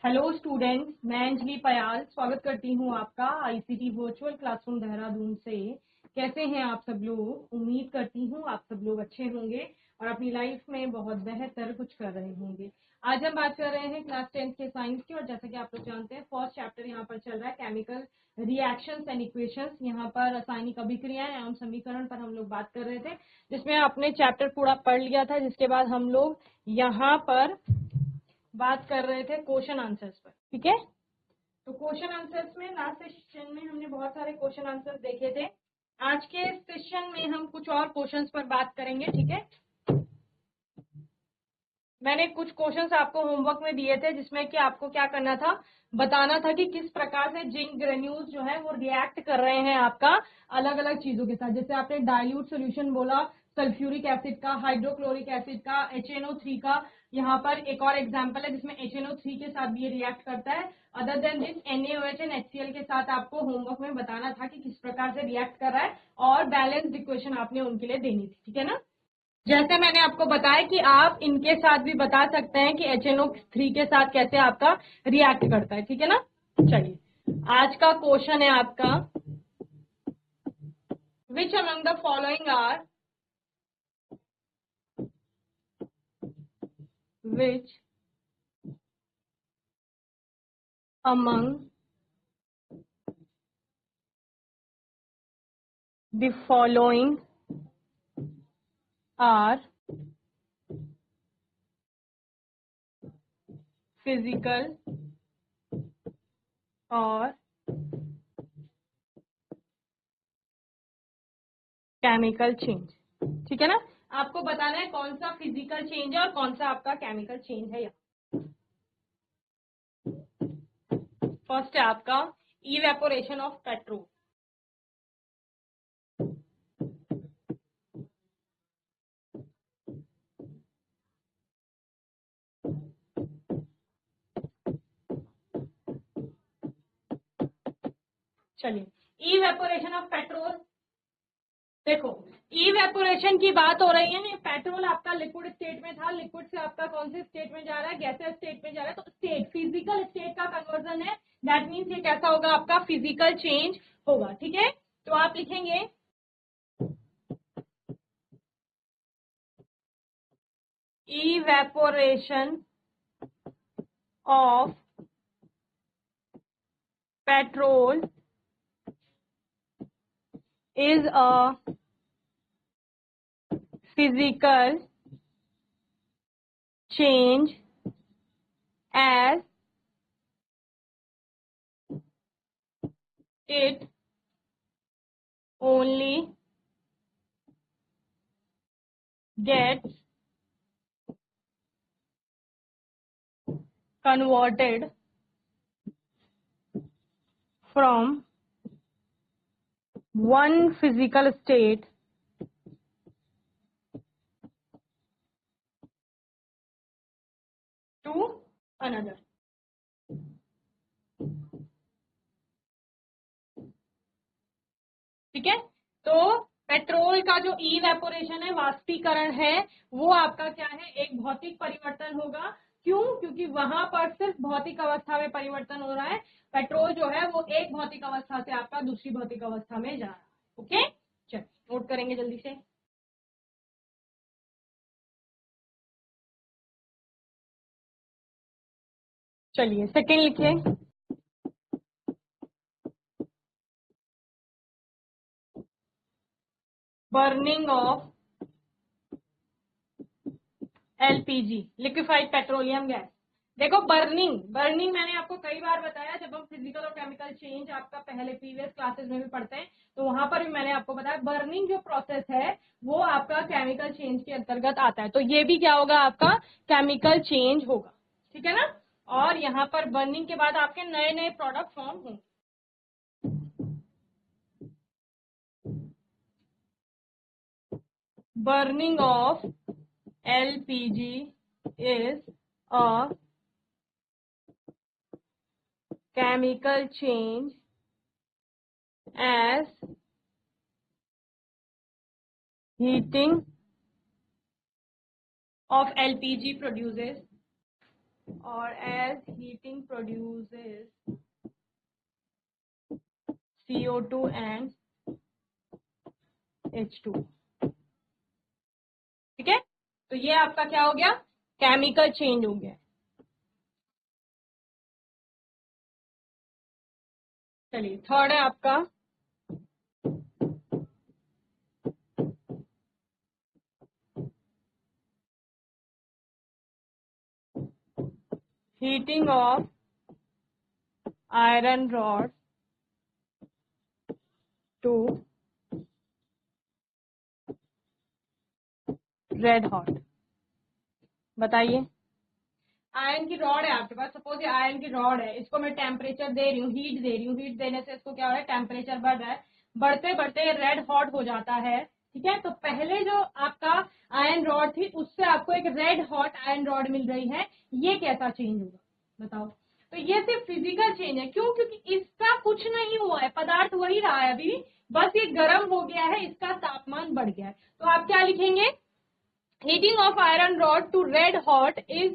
Hello students, मैं अंजलि पयाल स्वागत करती हूँ आपका आईसीटी वर्चुअल क्लासरूम देहरादून से। कैसे हैं आप सब लोग? उम्मीद करती हूँ आप सब लोग अच्छे होंगे और अपनी लाइफ में बहुत बेहतर कुछ कर रहे होंगे। आज हम बात कर रहे हैं क्लास 10 के साइंस की, और जैसा कि आप लोग जानते हैं फर्स्ट चैप्टर यहाँ पर चल रहा है केमिकल रिएक्शंस एंड इक्वेशंस। यहाँ पर रासायनिक अभिक्रियाएं एवं समीकरण पर हम लोग बात कर रहे थे, जिसमें आपने चैप्टर पूरा पढ़ लिया था। जिसके बाद हम लोग यहाँ पर बात कर रहे थे क्वेश्चन आंसर्स पर। ठीक है, तो क्वेश्चन आंसर्स में लास्ट सेशन में हमने बहुत सारे क्वेश्चन आंसर्स देखे थे। आज के सेशन में हम कुछ और क्वेश्चंस पर बात करेंगे। ठीक है, मैंने कुछ क्वेश्चंस आपको होमवर्क में दिए थे, जिसमें कि आपको क्या करना था, बताना था कि किस प्रकार से जिंक ग्रेन्यूल्स जो है वो रिएक्ट कर रहे हैं आपका अलग अलग चीजों के साथ। जैसे आपने डाइल्यूट सोल्यूशन बोला, सल्फ्यूरिक एसिड का, हाइड्रोक्लोरिक एसिड का, HNO3 का। यहाँ पर एक और एग्जांपल है जिसमें HNO3 के साथ भी ये रिएक्ट करता है। Other than this NaOH and HCl के साथ आपको होमवर्क में बताना था कि किस प्रकार से रिएक्ट कर रहा है, और बैलेंस्ड इक्वेशन आपने उनके लिए देनी थी। ठीक है ना। जैसे मैंने आपको बताया कि आप इनके साथ भी बता सकते हैं कि HNO3 के साथ कैसे आपका रिएक्ट करता है। ठीक है ना। चलिए, आज का क्वेश्चन है आपका, which among the following are which among the following are physical और केमिकल चेंज। ठीक है ना। आपको बताना है कौन सा फिजिकल चेंज है और कौन सा आपका केमिकल चेंज है। फर्स्ट है आपका इवेपोरेशन ऑफ पेट्रोल। चलिए, इवेपोरेशन ऑफ पेट्रोल। देखो, इवेपोरेशन की बात हो रही है। पेट्रोल आपका लिक्विड स्टेट में था, लिक्विड से आपका कौन से स्टेट में जा रहा है, गैसेस स्टेट में जा रहा है। तो स्टेट फिजिकल स्टेट का कन्वर्जन है। दैट मीन्स ये कैसा होगा, आपका फिजिकल चेंज होगा। ठीक है, तो आप लिखेंगे evaporation of petrol is a physical change as it only gets converted from one physical state to another। ठीक है, तो पेट्रोल का जो इवेपोरेशन है, वाष्पीकरण है, वो आपका क्या है, एक भौतिक परिवर्तन होगा। क्यों? क्योंकि वहां पर सिर्फ भौतिक अवस्था में परिवर्तन हो रहा है। पेट्रोल जो है वो एक भौतिक अवस्था से आपका दूसरी भौतिक अवस्था में जा रहा है। ओके, चलिए नोट करेंगे जल्दी से। चलिए सेकेंड लिखिए, burning of LPG, liquefied petroleum gas. देखो, बर्निंग बर्निंग मैंने आपको कई बार बताया, जब हम फिजिकल और केमिकल चेंज आपका पहले प्रीवियस क्लासेस में भी पढ़ते हैं, तो वहां पर भी मैंने आपको बताया बर्निंग जो प्रोसेस है वो आपका केमिकल चेंज के अंतर्गत आता है। तो ये भी क्या होगा, आपका केमिकल चेंज होगा। ठीक है ना। और यहाँ पर बर्निंग के बाद आपके नए नए प्रोडक्ट फॉर्म होंगे। Burning of LPG is a chemical change as heating of LPG produces or as heating produces CO2 and H2। ठीक है, तो ये आपका क्या हो गया, केमिकल चेंज हो गया। चलिए थर्ड है आपका heating of iron rod to red hot. बताइए, आयरन की रॉड है आपके पास, सपोज ये आयरन की रॉड है, इसको मैं टेम्परेचर दे रही हूँ, हीट दे रही हूँ, हीट देने से इसको क्या हो रहा है, टेम्परेचर बढ़ रहा है, बढ़ते बढ़ते रेड हॉट हो जाता है। ठीक है, तो पहले जो आपका आयरन रॉड थी उससे आपको एक रेड हॉट आयरन रॉड मिल रही है, ये कैसा चेंज होगा बताओ। तो ये सिर्फ फिजिकल चेंज है, क्यों, क्योंकि इसका कुछ नहीं हुआ है, पदार्थ वही रहा है अभी, बस ये गर्म हो गया है, इसका तापमान बढ़ गया है। तो आप क्या लिखेंगे, heating of iron rod to red hot is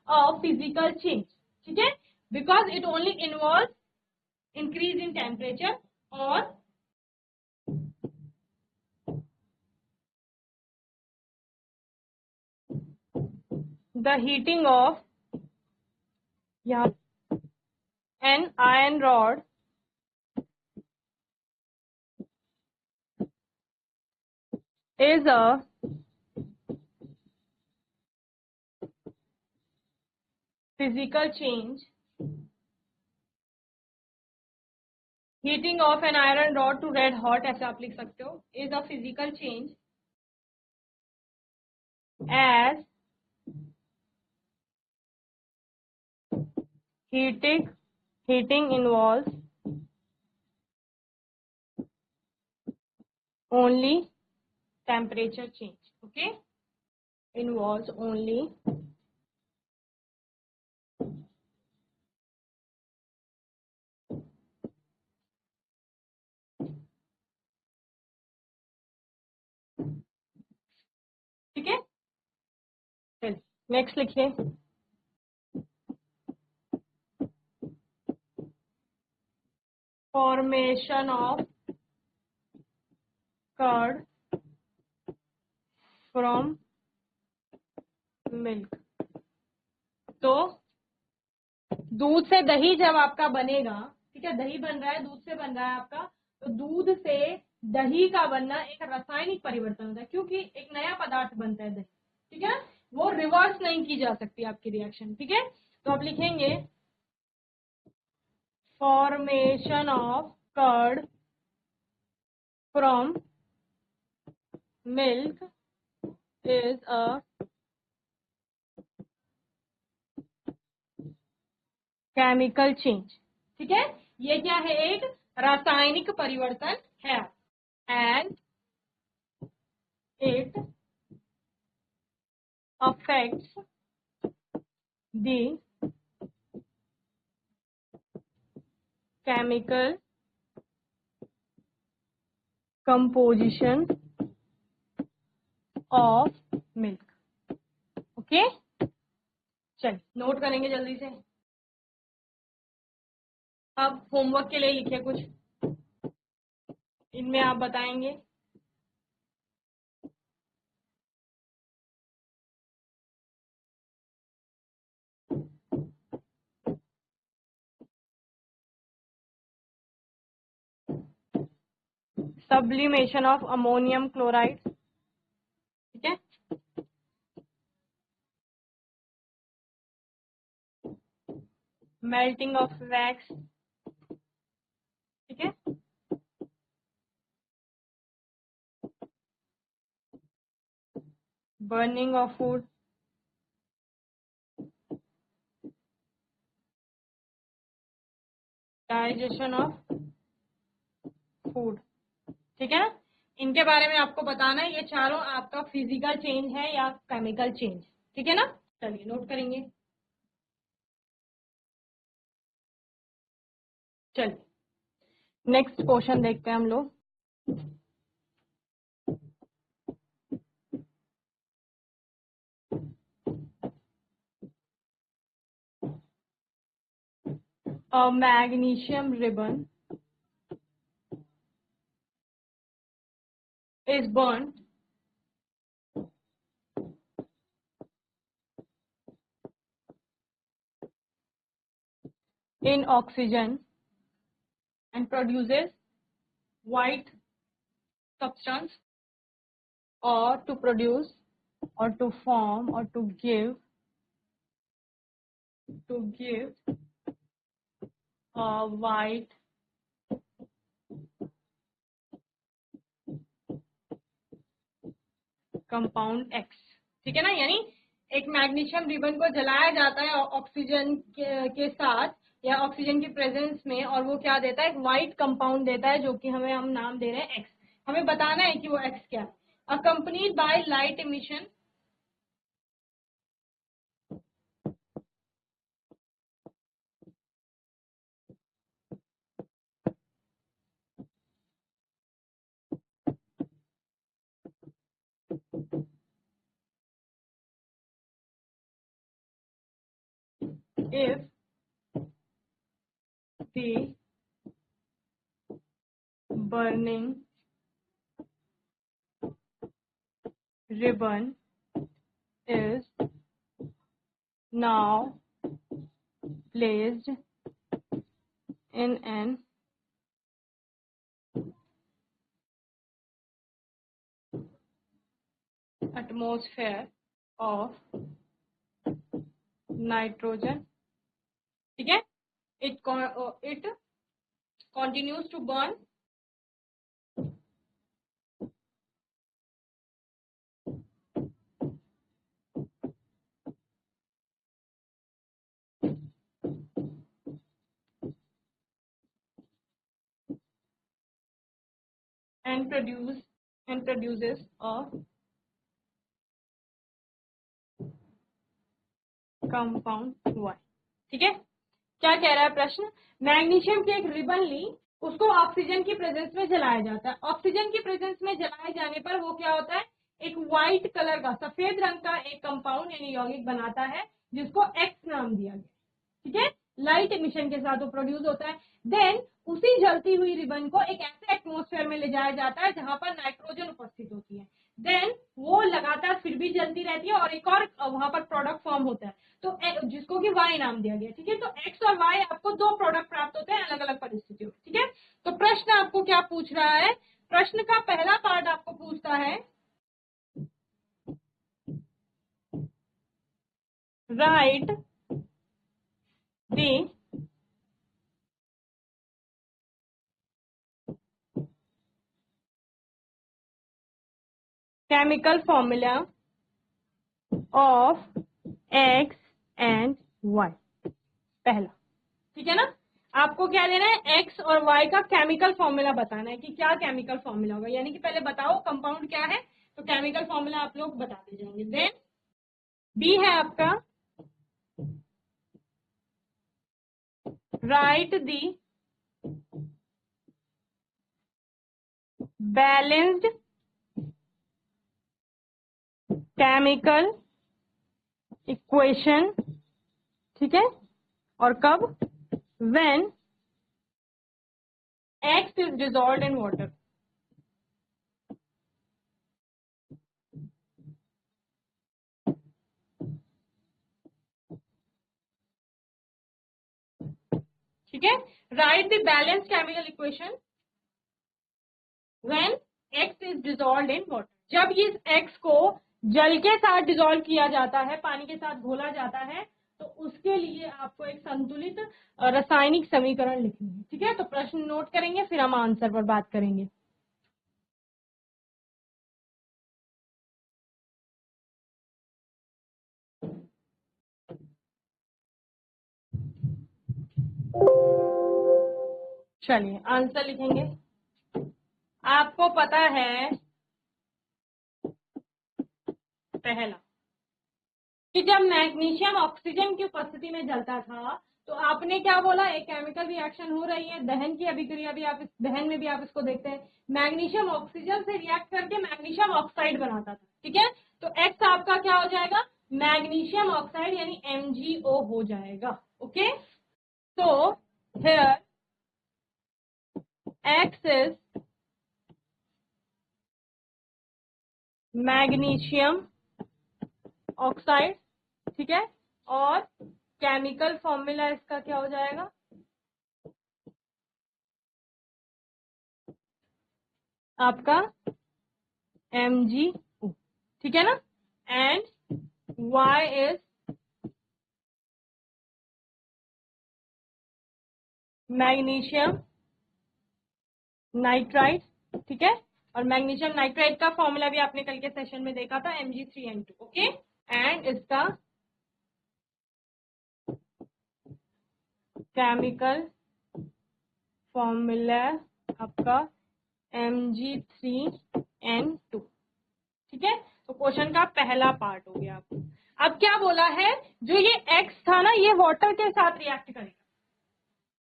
a physical change। ठीक है, because it only involves increase in temperature or the heating of an iron rod is a physical change। heating of an iron rod to red hot ऐसे आप लिख सकते हो, is a physical change as heating involves only temperature change। okay, involves only ठीक है। चलिए next लिखिए, formation of curd from milk. तो दूध से दही जब आपका बनेगा, ठीक है, दही बन रहा है, दूध से बन रहा है आपका, तो दूध से दही का बनना एक रासायनिक परिवर्तन होता है, क्योंकि एक नया पदार्थ बनता है दही। ठीक है, वो रिवर्स नहीं की जा सकती आपकी रिएक्शन। ठीक है, तो आप लिखेंगे formation of curd from milk is a chemical change. ठीक है, ये क्या है, एक रासायनिक परिवर्तन है, and it affects the chemical composition of milk. Okay, चलिए नोट करेंगे जल्दी से। अब होमवर्क के लिए लिखिए कुछ, इनमें आप बताएंगे। Sublimation of ammonium chloride. ठीक है, मेल्टिंग ऑफ वैक्स। ठीक है, burning of food, digestion of food. ठीक है ना, इनके बारे में आपको बताना है, ये चारों आपका फिजिकल चेंज है या केमिकल चेंज। ठीक है ना, चलिए नोट करेंगे। चलिए नेक्स्ट क्वेश्चन देखते हैं हम लोग। a magnesium ribbon is burnt in oxygen and produces white substance, or to produce or to form or to give a white compound X। ठीक है ना, यानी एक मैग्नीशियम रिबन को जलाया जाता है ऑक्सीजन के साथ या ऑक्सीजन की प्रेजेंस में, और वो क्या देता है, एक व्हाइट कंपाउंड देता है, जो कि हम नाम दे रहे हैं X। हमें बताना है कि वो X क्या है। Accompanied by light emission if the burning ribbon is now placed in an atmosphere of nitrogen, ठीक है, it continues to burn and produces a compound Y। ठीक है, क्या कह रहा है प्रश्न, मैग्नीशियम की एक रिबन ली, उसको ऑक्सीजन की प्रेजेंस में जलाया जाता है। ऑक्सीजन की प्रेजेंस में जलाए जाने पर वो क्या होता है, एक व्हाइट कलर का, सफेद रंग का एक कंपाउंड यानी यौगिक बनाता है, जिसको एक्स नाम दिया गया। ठीक है, लाइट एमिशन के साथ वो प्रोड्यूस होता है। देन उसी जलती हुई रिबन को एक ऐसे एटमॉस्फेयर में ले जाया जाता है जहां पर नाइट्रोजन उपस्थित होती है। देन वो लगातार फिर भी जलती रहती है और एक और वहां पर प्रोडक्ट फॉर्म होता है, तो जिसको कि वाई नाम दिया गया। ठीक है, तो एक्स और वाई आपको दो प्रोडक्ट प्राप्त होते हैं अलग अलग परिस्थितियों में। ठीक है, तो प्रश्न आपको क्या पूछ रहा है, प्रश्न का पहला पार्ट आपको पूछता है write the chemical formula of X and Y, पहला। ठीक है ना, आपको क्या लेना है, एक्स और वाई का केमिकल फॉर्मूला बताना है कि क्या केमिकल फॉर्मूला होगा, यानी कि पहले बताओ कंपाउंड क्या है, तो केमिकल फॉर्मूला आप लोग बताते जाएंगे। देन बी है आपका राइट दी बैलेंस्ड केमिकल इक्वेशन। ठीक है, और कब, when x is dissolved in water. ठीक है, write the balance chemical equation when x is dissolved in water. जब इस एक्स को जल के साथ डिजोल्व किया जाता है, पानी के साथ घोला जाता है, तो उसके लिए आपको एक संतुलित रासायनिक समीकरण लिखनी है। ठीक है, तो प्रश्न नोट करेंगे, फिर हम आंसर पर बात करेंगे। चलिए आंसर लिखेंगे। आपको पता है पहला कि जब मैग्नीशियम ऑक्सीजन की उपस्थिति में जलता था, तो आपने क्या बोला, एक केमिकल रिएक्शन हो रही है, दहन की अभिक्रिया भी आप दहन में भी आप इसको देखते हैं, मैग्नीशियम ऑक्सीजन से रिएक्ट करके मैग्नीशियम ऑक्साइड बनाता था। ठीक है, तो एक्स आपका क्या हो जाएगा, मैग्नीशियम ऑक्साइड यानी MgO हो जाएगा। ओके, तो Here X is magnesium oxide, ठीक है, और केमिकल फॉर्मूला इसका क्या हो जाएगा, आपका MgO, ठीक है ना, and Y is magnesium nitride, ठीक है, और मैग्नीशियम नाइट्राइड का फॉर्मूला भी आपने कल के सेशन में देखा था, Mg3N2, ओके, एंड इसका केमिकल फॉर्मूला आपका Mg3N2, ठीक है। तो क्वेश्चन का पहला पार्ट हो गया। अब क्या बोला है, जो ये X था ना, ये वाटर के साथ रिएक्ट करेगा,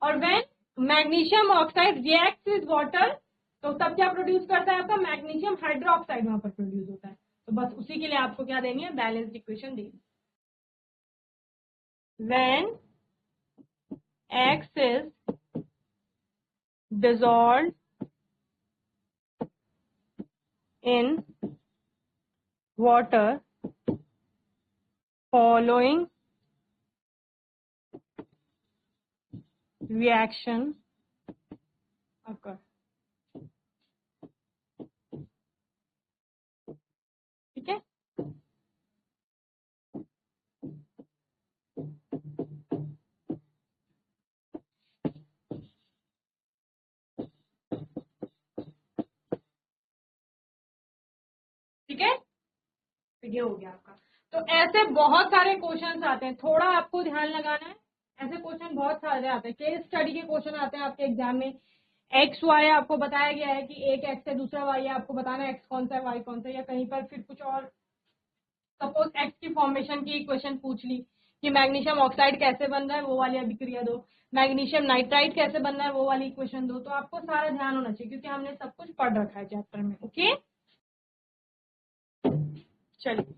और when magnesium oxide reacts with water, तो तब क्या प्रोड्यूस करता है, आपका मैग्नीशियम हाइड्रोक्साइड वहां पर प्रोड्यूस होता है। तो बस उसी के लिए आपको क्या देनी है, बैलेंस्ड इक्वेशन देनी। When X is dissolved in water following reaction occur, ठीक है। ठीक है, तो ये हो गया आपका। तो ऐसे बहुत सारे क्वेश्चन आते हैं, थोड़ा आपको ध्यान लगाना है, ऐसे क्वेश्चन बहुत सारे आते हैं, केस स्टडी के क्वेश्चन आते हैं आपके एग्जाम में। एक्स वाई आपको बताया गया है कि एक एक्स है दूसरा वाई है, आपको बताना है एक्स कौन सा है वाई कौन सा है, या कहीं पर फिर कुछ और, सपोज एक्स की फॉर्मेशन की क्वेश्चन पूछ ली कि मैग्नीशियम ऑक्साइड कैसे बन रहा है, वो वाली अभिक्रिया दो, मैग्नीशियम नाइट्राइड कैसे बन रहा है, वो वाली इक्वेशन दो। तो आपको सारा ध्यान होना चाहिए क्योंकि हमने सब कुछ पढ़ रखा है चैप्टर में, ओके। चलिए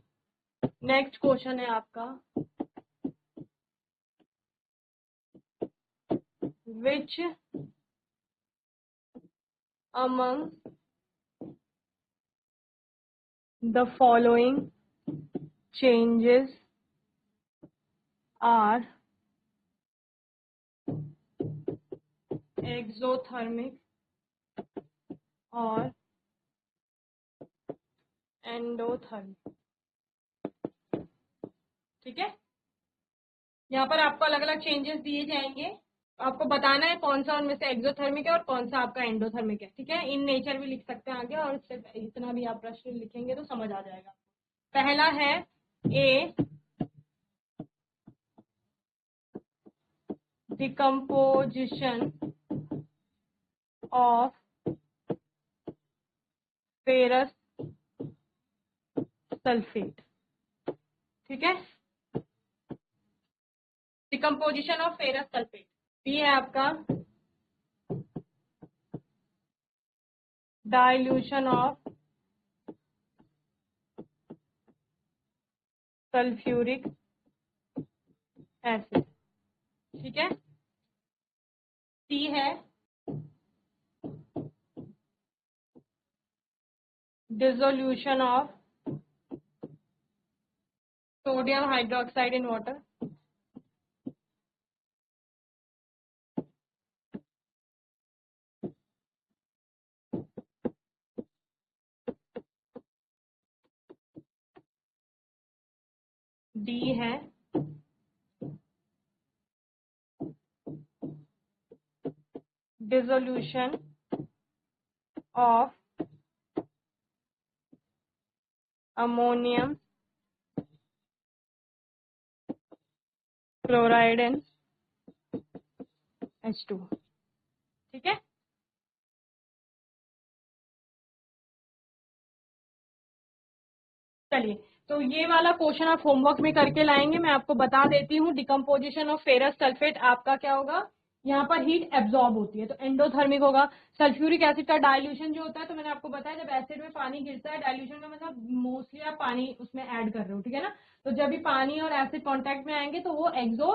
नेक्स्ट क्वेश्चन है आपका, विच among the following changes are exothermic और एंडोथर्मिक, ठीक है। यहाँ पर आपको अलग अलग चेंजेस दिए जाएंगे, आपको बताना है कौन सा उनमें से एक्सोथर्मिक है और कौन सा आपका एंडोथर्मिक है, ठीक है। इन नेचर भी लिख सकते हैं आगे, और इससे इतना भी आप प्रश्न लिखेंगे तो समझ आ जाएगा। पहला है A, decomposition of ferrous sulphate, ठीक है, decomposition of ferrous sulphate. B है आपका डाइल्यूशन ऑफ सल्फ्यूरिक एसिड, ठीक है। सी है dissolution of sodium hydroxide in water, D है dissolution of ammonium chloride in H2, ठीक है। चलिए, तो ये वाला क्वेश्चन आप होमवर्क में करके लाएंगे। मैं आपको बता देती हूँ, डिकम्पोजिशन ऑफ फेरस सल्फेट आपका क्या होगा, यहाँ पर हीट एब्जॉर्ब होती है तो एंडोथर्मिक होगा। सल्फ्यूरिक एसिड का डाइल्यूशन जो होता है, तो मैंने आपको बताया जब एसिड में पानी गिरता है, डाइल्यूशन का मतलब मोस्टली आप पानी उसमें ऐड कर रहे हो, ठीक है ना। तो जब भी पानी और एसिड कॉन्टेक्ट में आएंगे तो वो एक्सो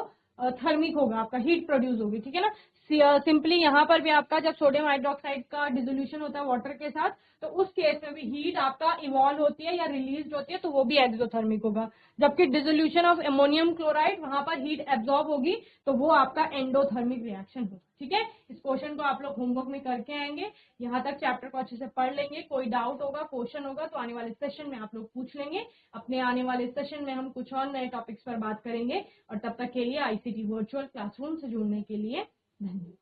थर्मिक होगा, आपका हीट प्रोड्यूस होगी, ठीक है ना। सिंपली यहाँ पर भी आपका जब सोडियम हाइड्रोक्साइड का डिसोल्यूशन होता है वाटर के साथ, तो उस केस में भी हीट आपका इवॉल्व होती है या रिलीज होती है, तो वो भी एक्सोथर्मिक होगा। जबकि डिसोल्यूशन ऑफ अमोनियम क्लोराइड, वहां पर हीट एब्जॉर्ब होगी, तो वो आपका एंडोथर्मिक रिएक्शन होगा। ठीक है, इस क्वेश्चन को आप लोग होमवर्क में करके आएंगे। यहाँ तक चैप्टर को अच्छे से पढ़ लेंगे। कोई डाउट होगा, क्वेश्चन होगा, तो आने वाले सेशन में आप लोग पूछ लेंगे। अपने आने वाले सेशन में हम कुछ और नए टॉपिक्स पर बात करेंगे। और तब तक के लिए आईसीटी वर्चुअल क्लासरूम से जुड़ने के लिए धन्यवाद।